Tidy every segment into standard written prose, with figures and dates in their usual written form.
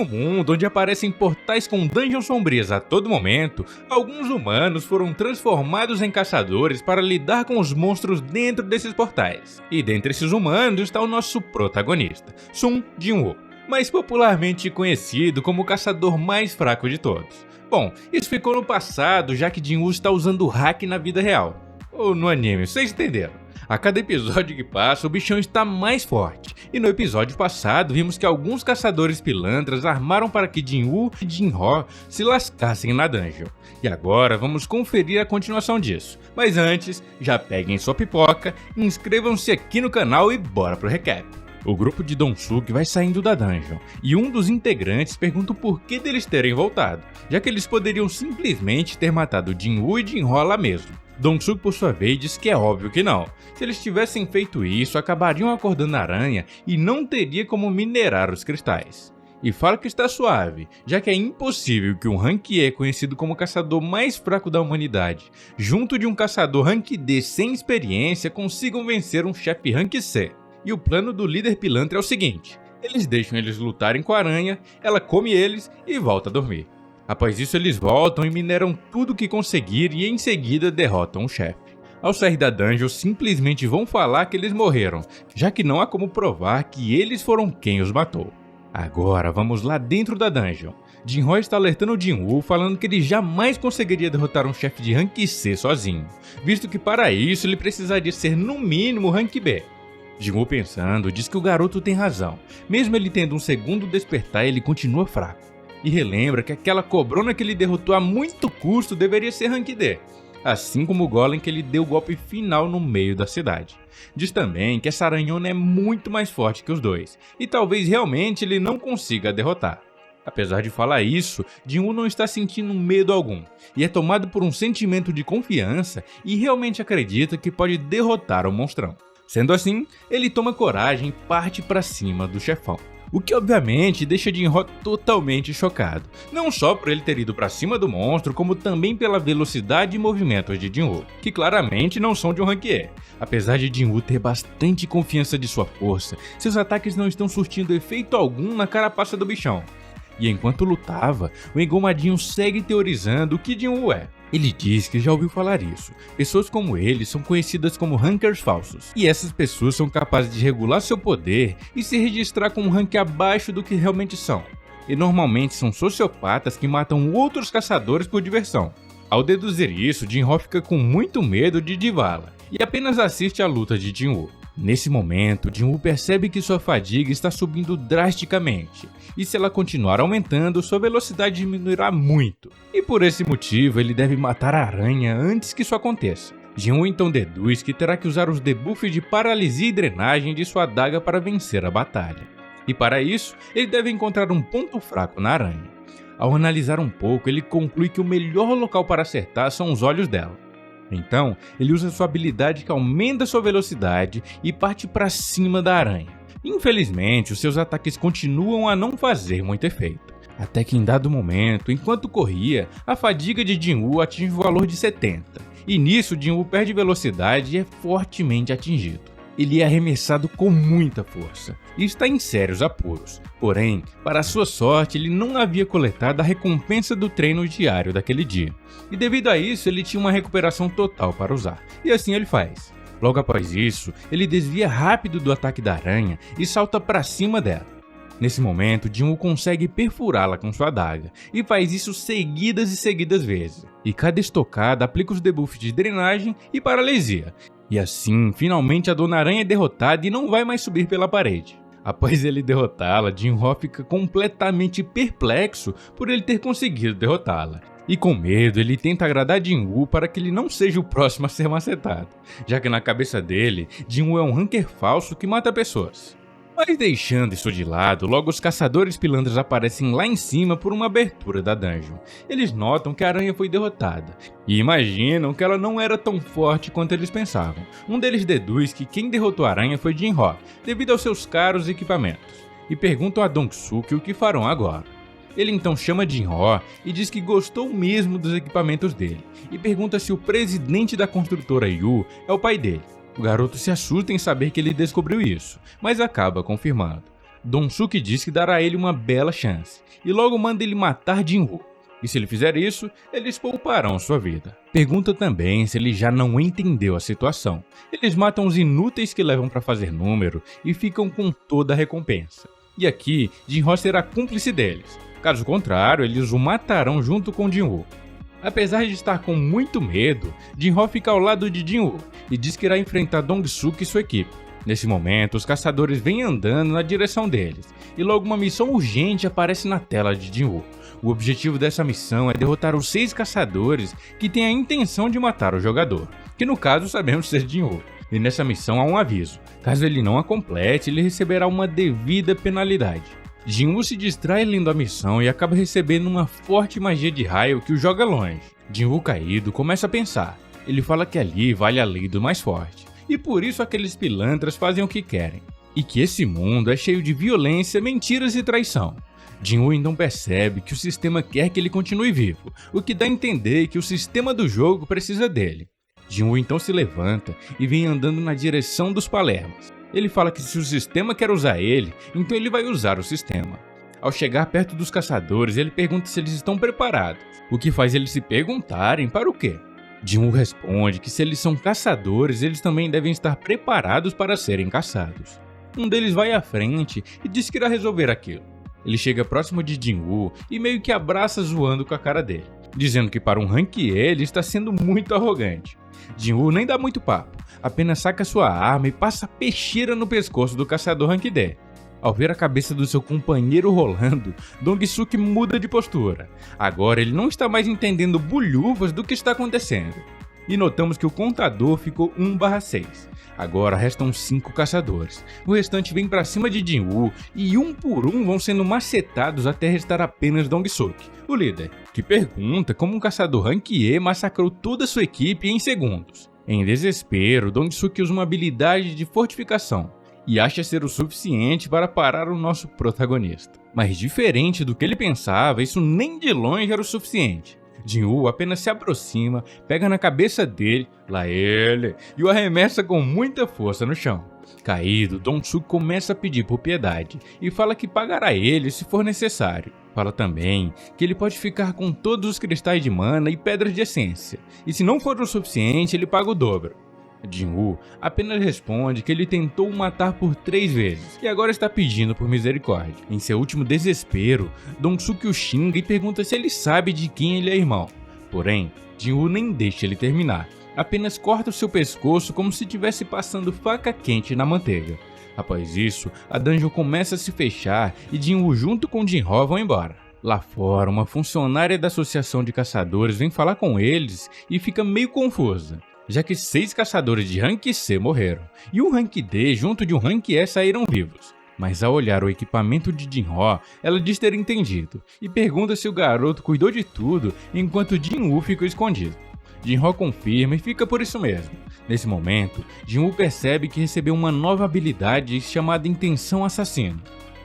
um mundo onde aparecem portais com dungeons sombrias a todo momento, alguns humanos foram transformados em caçadores para lidar com os monstros dentro desses portais. E dentre esses humanos está o nosso protagonista, Sun Jinwoo, mais popularmente conhecido como o caçador mais fraco de todos. Bom, isso ficou no passado, já que Jinwoo está usando hack na vida real. Ou no anime, vocês entenderam? A cada episódio que passa, o bichão está mais forte. E no episódio passado, vimos que alguns caçadores pilantras armaram para que Jinwoo e Jinro se lascassem na dungeon. E agora vamos conferir a continuação disso. Mas antes, já peguem sua pipoca, inscrevam-se aqui no canal e bora pro recap. O grupo de Dong-suk vai saindo da dungeon, e um dos integrantes pergunta o porquê deles terem voltado, já que eles poderiam simplesmente ter matado Jinwoo e Jinro lá mesmo. Dong-suk, por sua vez, diz que é óbvio que não. Se eles tivessem feito isso, acabariam acordando a aranha e não teria como minerar os cristais. E fala que está suave, já que é impossível que um Rank E conhecido como o caçador mais fraco da humanidade, junto de um caçador Rank D sem experiência, consigam vencer um chefe Rank C. E o plano do líder pilantra é o seguinte: eles deixam eles lutarem com a aranha, ela come eles e volta a dormir. Após isso, eles voltam e mineram tudo que conseguir e em seguida derrotam o chefe. Ao sair da dungeon, simplesmente vão falar que eles morreram, já que não há como provar que eles foram quem os matou. Agora vamos lá dentro da dungeon. Jinro está alertando Jinwoo, falando que ele jamais conseguiria derrotar um chefe de Rank C sozinho, visto que para isso ele precisaria ser no mínimo Rank B. Jinwoo, pensando, diz que o garoto tem razão. Mesmo ele tendo um segundo despertar, ele continua fraco. E relembra que aquela cobrona que ele derrotou a muito custo deveria ser Rank D, assim como o golem que ele deu o golpe final no meio da cidade. Diz também que essa aranhona é muito mais forte que os dois, e talvez realmente ele não consiga derrotar. Apesar de falar isso, Jinwoo não está sentindo medo algum, e é tomado por um sentimento de confiança e realmente acredita que pode derrotar o monstrão. Sendo assim, ele toma coragem e parte para cima do chefão. O que obviamente deixa Jinro totalmente chocado, não só por ele ter ido para cima do monstro, como também pela velocidade e movimentos de Jinwoo, que claramente não são de um Rank E. Apesar de Jinwoo ter bastante confiança de sua força, seus ataques não estão surtindo efeito algum na carapaça do bichão. E enquanto lutava, o engomadinho segue teorizando o que Jinwoo é. Ele diz que já ouviu falar isso. Pessoas como ele são conhecidas como rankers falsos. E essas pessoas são capazes de regular seu poder e se registrar com um rank abaixo do que realmente são. E normalmente são sociopatas que matam outros caçadores por diversão. Ao deduzir isso, Jinro fica com muito medo de Divala e apenas assiste à luta de Jinwoo. Nesse momento, Jinwoo percebe que sua fadiga está subindo drasticamente, e se ela continuar aumentando, sua velocidade diminuirá muito, e por esse motivo ele deve matar a aranha antes que isso aconteça. Jinwoo então deduz que terá que usar os debuffs de paralisia e drenagem de sua adaga para vencer a batalha, e para isso ele deve encontrar um ponto fraco na aranha. Ao analisar um pouco, ele conclui que o melhor local para acertar são os olhos dela. Então, ele usa sua habilidade que aumenta sua velocidade e parte para cima da aranha. Infelizmente, os seus ataques continuam a não fazer muito efeito. Até que em dado momento, enquanto corria, a fadiga de Jinwoo atinge o valor de 70. E nisso, Jinwoo perde velocidade e é fortemente atingido. Ele é arremessado com muita força e está em sérios apuros. Porém, para sua sorte, ele não havia coletado a recompensa do treino diário daquele dia. E devido a isso, ele tinha uma recuperação total para usar. E assim ele faz. Logo após isso, ele desvia rápido do ataque da aranha e salta para cima dela. Nesse momento, Jinwoo consegue perfurá-la com sua adaga, e faz isso seguidas e seguidas vezes. E cada estocada aplica os debuffs de drenagem e paralisia. E assim, finalmente a Dona Aranha é derrotada e não vai mais subir pela parede. Após ele derrotá-la, Jinro fica completamente perplexo por ele ter conseguido derrotá-la. E com medo, ele tenta agradar Jinwoo para que ele não seja o próximo a ser macetado, já que na cabeça dele, Jinwoo é um ranker falso que mata pessoas. Mas deixando isso de lado, logo os caçadores pilantras aparecem lá em cima por uma abertura da dungeon. Eles notam que a aranha foi derrotada e imaginam que ela não era tão forte quanto eles pensavam. Um deles deduz que quem derrotou a aranha foi Jinro, devido aos seus caros equipamentos, e perguntam a Dong-suk o que farão agora. Ele então chama Jinro e diz que gostou mesmo dos equipamentos dele, e pergunta se o presidente da construtora Yu é o pai dele. O garoto se assusta em saber que ele descobriu isso, mas acaba confirmando. Donsuke diz que dará a ele uma bela chance, e logo manda ele matar Jinwoo. E se ele fizer isso, eles pouparão sua vida. Pergunta também se ele já não entendeu a situação. Eles matam os inúteis que levam para fazer número e ficam com toda a recompensa. E aqui, Jinhoo será cúmplice deles. Caso contrário, eles o matarão junto com Jinwoo. Apesar de estar com muito medo, Jinhoo fica ao lado de Jinwoo e diz que irá enfrentar Dongsuke e sua equipe. Nesse momento, os caçadores vêm andando na direção deles, e logo uma missão urgente aparece na tela de Jinwoo. O objetivo dessa missão é derrotar os 6 caçadores que têm a intenção de matar o jogador, que no caso sabemos ser Jinwoo. E nessa missão há um aviso: caso ele não a complete, ele receberá uma devida penalidade. Jinwoo se distrai lendo a missão e acaba recebendo uma forte magia de raio que o joga longe. Jinwoo caído começa a pensar. Ele fala que ali vale a lei do mais forte, e por isso aqueles pilantras fazem o que querem, e que esse mundo é cheio de violência, mentiras e traição. Jinwoo então percebe que o sistema quer que ele continue vivo, o que dá a entender que o sistema do jogo precisa dele. Jinwoo então se levanta e vem andando na direção dos Palermas. Ele fala que se o sistema quer usar ele, então ele vai usar o sistema. Ao chegar perto dos caçadores, ele pergunta se eles estão preparados, o que faz eles se perguntarem para o quê. Jinwoo responde que se eles são caçadores, eles também devem estar preparados para serem caçados. Um deles vai à frente e diz que irá resolver aquilo. Ele chega próximo de Jinwoo e meio que abraça zoando com a cara dele, dizendo que para um Rank E ele está sendo muito arrogante. Jinwoo nem dá muito papo, apenas saca sua arma e passa peixeira no pescoço do caçador Rank D. Ao ver a cabeça do seu companheiro rolando, Dongsuke muda de postura. Agora ele não está mais entendendo bulhufas do que está acontecendo. E notamos que o contador ficou 1/6. Agora restam 5 caçadores. O restante vem pra cima de Jinwoo e um por um vão sendo macetados até restar apenas Dongsuke, o líder, que pergunta como um caçador Rank E massacrou toda sua equipe em segundos. Em desespero, Dongsuke usa uma habilidade de fortificação e acha ser o suficiente para parar o nosso protagonista. Mas diferente do que ele pensava, isso nem de longe era o suficiente. Jinwoo apenas se aproxima, pega na cabeça dele, lá ele, e o arremessa com muita força no chão. Caído, Dongsuke começa a pedir por piedade e fala que pagará ele se for necessário. Fala também que ele pode ficar com todos os cristais de mana e pedras de essência, e se não for o suficiente, ele paga o dobro. Jinwoo apenas responde que ele tentou o matar por 3 vezes e agora está pedindo por misericórdia. Em seu último desespero, Dongsuke o xinga e pergunta se ele sabe de quem ele é irmão. Porém, Jinwoo nem deixa ele terminar, apenas corta o seu pescoço como se estivesse passando faca quente na manteiga. Após isso, a dungeon começa a se fechar e Jinwoo junto com Jinhoo vão embora. Lá fora, uma funcionária da associação de caçadores vem falar com eles e fica meio confusa, já que 6 caçadores de Rank C morreram, e um Rank D junto de um Rank E saíram vivos. Mas ao olhar o equipamento de Jinhoo, ela diz ter entendido, e pergunta se o garoto cuidou de tudo enquanto Jinwoo ficou escondido. Jinhoo confirma e fica por isso mesmo. Nesse momento, Jinwoo percebe que recebeu uma nova habilidade chamada Intenção Assassino,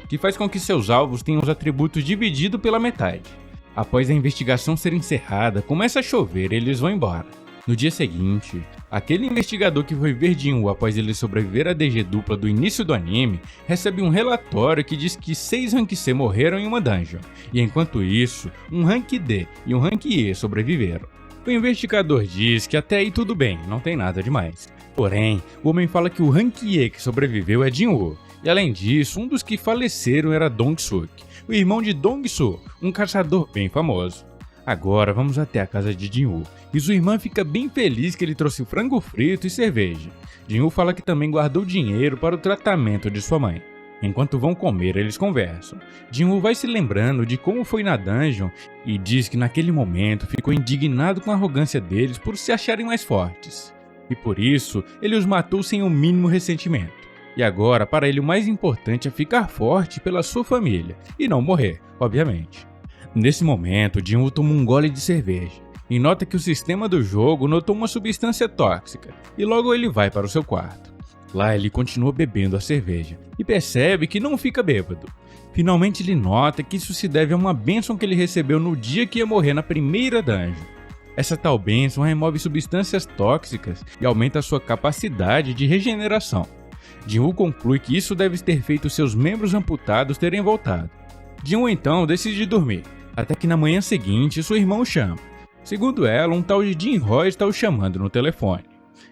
que faz com que seus alvos tenham os atributos divididos pela metade. Após a investigação ser encerrada, começa a chover e eles vão embora. No dia seguinte, aquele investigador que foi ver Jinwoo após ele sobreviver à DG dupla do início do anime, recebe um relatório que diz que 6 Rank C morreram em uma dungeon, e enquanto isso, um Rank D e um Rank E sobreviveram. O investigador diz que até aí tudo bem, não tem nada demais. Porém, o homem fala que o Rank E que sobreviveu é Jinwoo, e além disso, um dos que faleceram era Dongsuke, o irmão de Dongsu, um caçador bem famoso. Agora vamos até a casa de Jinwoo, e sua irmã fica bem feliz que ele trouxe frango frito e cerveja. Jinwoo fala que também guardou dinheiro para o tratamento de sua mãe. Enquanto vão comer, eles conversam. Jinwoo vai se lembrando de como foi na dungeon e diz que naquele momento ficou indignado com a arrogância deles por se acharem mais fortes. E por isso, ele os matou sem o mínimo ressentimento. E agora, para ele o mais importante é ficar forte pela sua família, e não morrer, obviamente. Nesse momento, Jinwoo toma um gole de cerveja e nota que o sistema do jogo notou uma substância tóxica, e logo ele vai para o seu quarto. Lá ele continua bebendo a cerveja e percebe que não fica bêbado. Finalmente ele nota que isso se deve a uma bênção que ele recebeu no dia que ia morrer na primeira dungeon. Essa tal bênção remove substâncias tóxicas e aumenta a sua capacidade de regeneração. Jin-Woo conclui que isso deve ter feito seus membros amputados terem voltado. Jin-Woo então decide dormir, até que na manhã seguinte seu irmão o chama. Segundo ela, um tal de Jin-Ho está o chamando no telefone.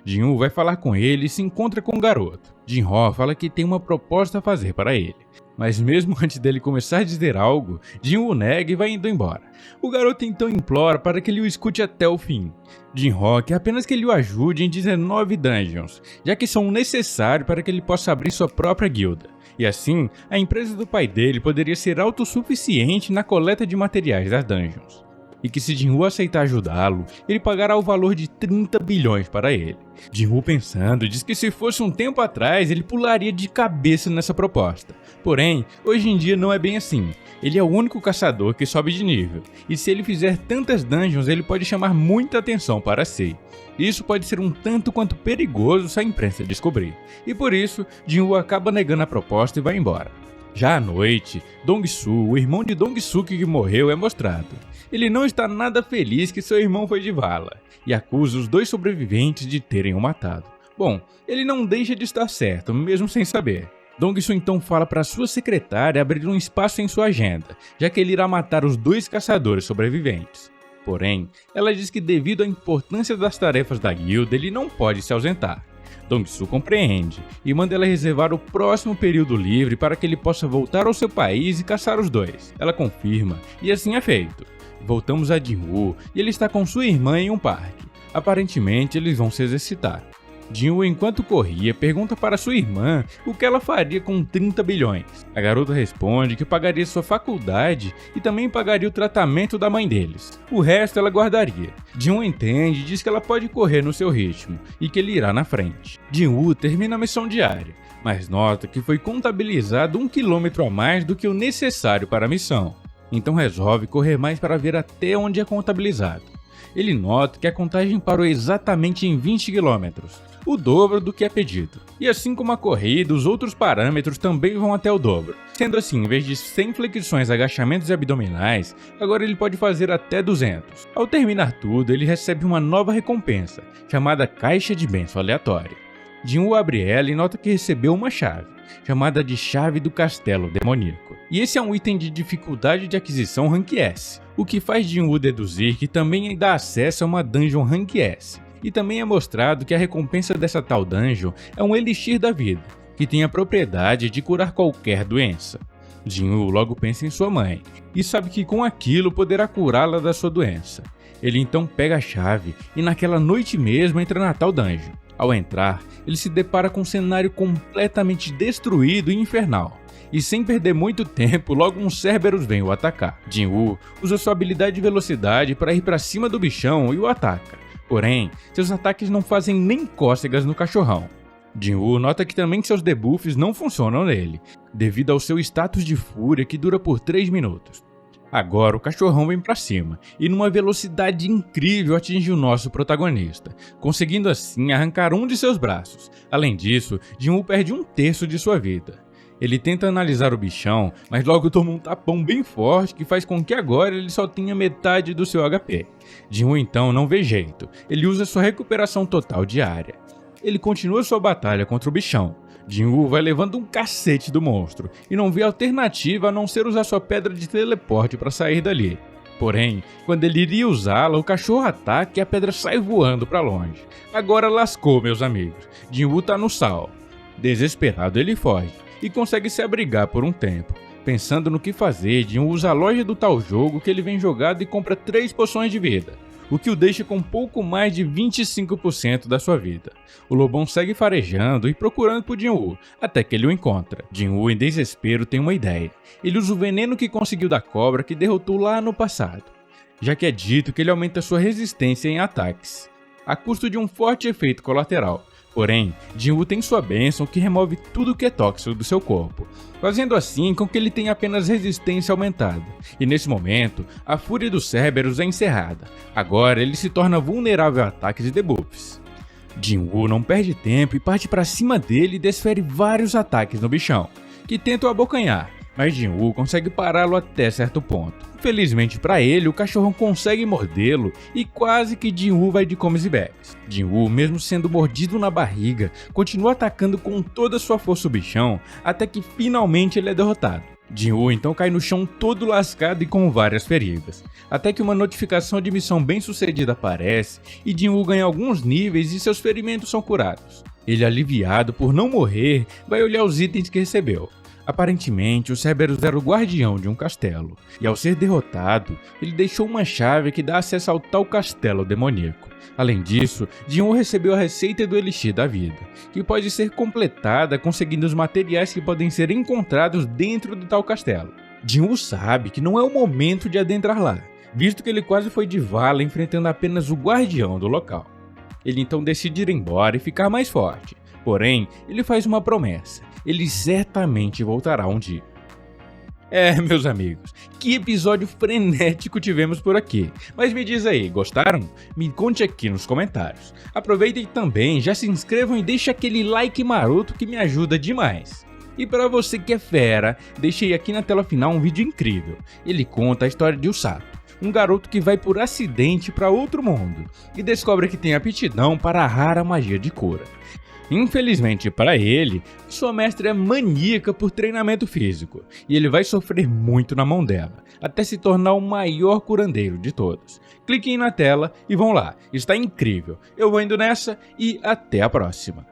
Jin-Woo vai falar com ele e se encontra com o garoto. Jin-Ho fala que tem uma proposta a fazer para ele, mas mesmo antes dele começar a dizer algo, Jin-Woo nega e vai indo embora. O garoto então implora para que ele o escute até o fim. Jin-Ho quer apenas que ele o ajude em 19 dungeons, já que são necessários para que ele possa abrir sua própria guilda. E assim, a empresa do pai dele poderia ser autossuficiente na coleta de materiais das dungeons. E que se Jin-Woo aceitar ajudá-lo, ele pagará o valor de 30 bilhões para ele. Jin-Woo pensando, diz que se fosse um tempo atrás, ele pularia de cabeça nessa proposta. Porém, hoje em dia não é bem assim. Ele é o único caçador que sobe de nível, e se ele fizer tantas dungeons, ele pode chamar muita atenção para si. Isso pode ser um tanto quanto perigoso se a imprensa descobrir. E por isso, Jin-Woo acaba negando a proposta e vai embora. Já à noite, Dong-Soo, o irmão de Dong-Suk que morreu, é mostrado. Ele não está nada feliz que seu irmão foi de vala, e acusa os dois sobreviventes de terem o matado. Bom, ele não deixa de estar certo, mesmo sem saber. Dong-Soo então fala para sua secretária abrir um espaço em sua agenda, já que ele irá matar os dois caçadores sobreviventes. Porém, ela diz que devido à importância das tarefas da guilda, ele não pode se ausentar. Dong-Soo compreende e manda ela reservar o próximo período livre para que ele possa voltar ao seu país e caçar os dois. Ela confirma e assim é feito. Voltamos a Jin-Woo e ele está com sua irmã em um parque. Aparentemente eles vão se exercitar. Jin-Woo, enquanto corria, pergunta para sua irmã o que ela faria com 30 bilhões. A garota responde que pagaria sua faculdade e também pagaria o tratamento da mãe deles. O resto ela guardaria. Jin-Woo entende e diz que ela pode correr no seu ritmo e que ele irá na frente. Jin-Woo termina a missão diária, mas nota que foi contabilizado 1 quilômetro a mais do que o necessário para a missão. Então resolve correr mais para ver até onde é contabilizado. Ele nota que a contagem parou exatamente em 20 km, o dobro do que é pedido. E assim como a corrida, os outros parâmetros também vão até o dobro. Sendo assim, em vez de 100 flexões, agachamentos e abdominais, agora ele pode fazer até 200. Ao terminar tudo, ele recebe uma nova recompensa, chamada Caixa de Bênção Aleatória. Jin-Woo abre ela e nota que recebeu uma chave, chamada de Chave do Castelo Demoníaco. E esse é um item de dificuldade de aquisição Rank S, o que faz Jin-Woo deduzir que também dá acesso a uma Dungeon Rank S. E também é mostrado que a recompensa dessa tal Dungeon é um Elixir da Vida, que tem a propriedade de curar qualquer doença. Jin-Woo logo pensa em sua mãe, e sabe que com aquilo poderá curá-la da sua doença. Ele então pega a chave e naquela noite mesmo entra na tal Dungeon. Ao entrar, ele se depara com um cenário completamente destruído e infernal. E sem perder muito tempo, logo uns Cerberus vêm o atacar. Jin-Woo usa sua habilidade de velocidade para ir para cima do bichão e o ataca. Porém, seus ataques não fazem nem cócegas no cachorrão. Jin-Woo nota que também seus debuffs não funcionam nele, devido ao seu status de fúria que dura por 3 minutos. Agora o cachorrão vem pra cima e numa velocidade incrível atinge o nosso protagonista, conseguindo assim arrancar um de seus braços. Além disso, Jin-Woo perde 1/3 de sua vida. Ele tenta analisar o bichão, mas logo toma um tapão bem forte que faz com que agora ele só tenha metade do seu HP. Jin-Woo então não vê jeito, ele usa sua recuperação total diária. Ele continua sua batalha contra o bichão. Jin-Woo vai levando um cacete do monstro e não vê alternativa a não ser usar sua pedra de teleporte para sair dali. Porém, quando ele iria usá-la, o cachorro ataca e a pedra sai voando para longe. Agora lascou, meus amigos. Jin-Woo tá no sal. Desesperado, ele foge e consegue se abrigar por um tempo. Pensando no que fazer, Jin-Woo usa a loja do tal jogo que ele vem jogado e compra 3 poções de vida, o que o deixa com pouco mais de 25% da sua vida. O lobão segue farejando e procurando por Jin-Woo, até que ele o encontra. Jin-Woo, em desespero, tem uma ideia. Ele usa o veneno que conseguiu da cobra que derrotou lá no passado, já que é dito que ele aumenta sua resistência em ataques, a custo de um forte efeito colateral. Porém, Jin-Woo tem sua bênção que remove tudo que é tóxico do seu corpo, fazendo assim com que ele tenha apenas resistência aumentada. E nesse momento, a fúria dos Cerberus é encerrada. Agora ele se torna vulnerável a ataques e debuffs. Jin-Woo não perde tempo e parte para cima dele e desfere vários ataques no bichão, que tenta o abocanhar. mas Jin-Woo consegue pará-lo até certo ponto. Infelizmente para ele, o cachorrão consegue mordê-lo e quase que Jin-Woo vai de comes e bebes. Jin-Woo, mesmo sendo mordido na barriga, continua atacando com toda a sua força o bichão, até que finalmente ele é derrotado. Jin-Woo então cai no chão todo lascado e com várias feridas, até que uma notificação de missão bem sucedida aparece e Jin-Woo ganha alguns níveis e seus ferimentos são curados. Ele, aliviado por não morrer, vai olhar os itens que recebeu. Aparentemente, o Cerberus era o guardião de um castelo, e ao ser derrotado, ele deixou uma chave que dá acesso ao tal castelo demoníaco. Além disso, Jin-Woo recebeu a receita do Elixir da Vida, que pode ser completada conseguindo os materiais que podem ser encontrados dentro do tal castelo. Jin-Woo sabe que não é o momento de adentrar lá, visto que ele quase foi de vala enfrentando apenas o guardião do local. Ele então decide ir embora e ficar mais forte, porém, ele faz uma promessa: ele certamente voltará um dia. Meus amigos, que episódio frenético tivemos por aqui. Mas me diz aí, gostaram? Me conte aqui nos comentários. Aproveitem também, já se inscrevam e deixem aquele like maroto que me ajuda demais. E para você que é fera, deixei aqui na tela final um vídeo incrível. Ele conta a história de Usato, um garoto que vai por acidente para outro mundo e descobre que tem aptidão para a rara magia de cura. Infelizmente para ele, sua mestra é maníaca por treinamento físico, e ele vai sofrer muito na mão dela, até se tornar o maior curandeiro de todos. Cliquem na tela e vão lá, está incrível. Eu vou indo nessa e até a próxima.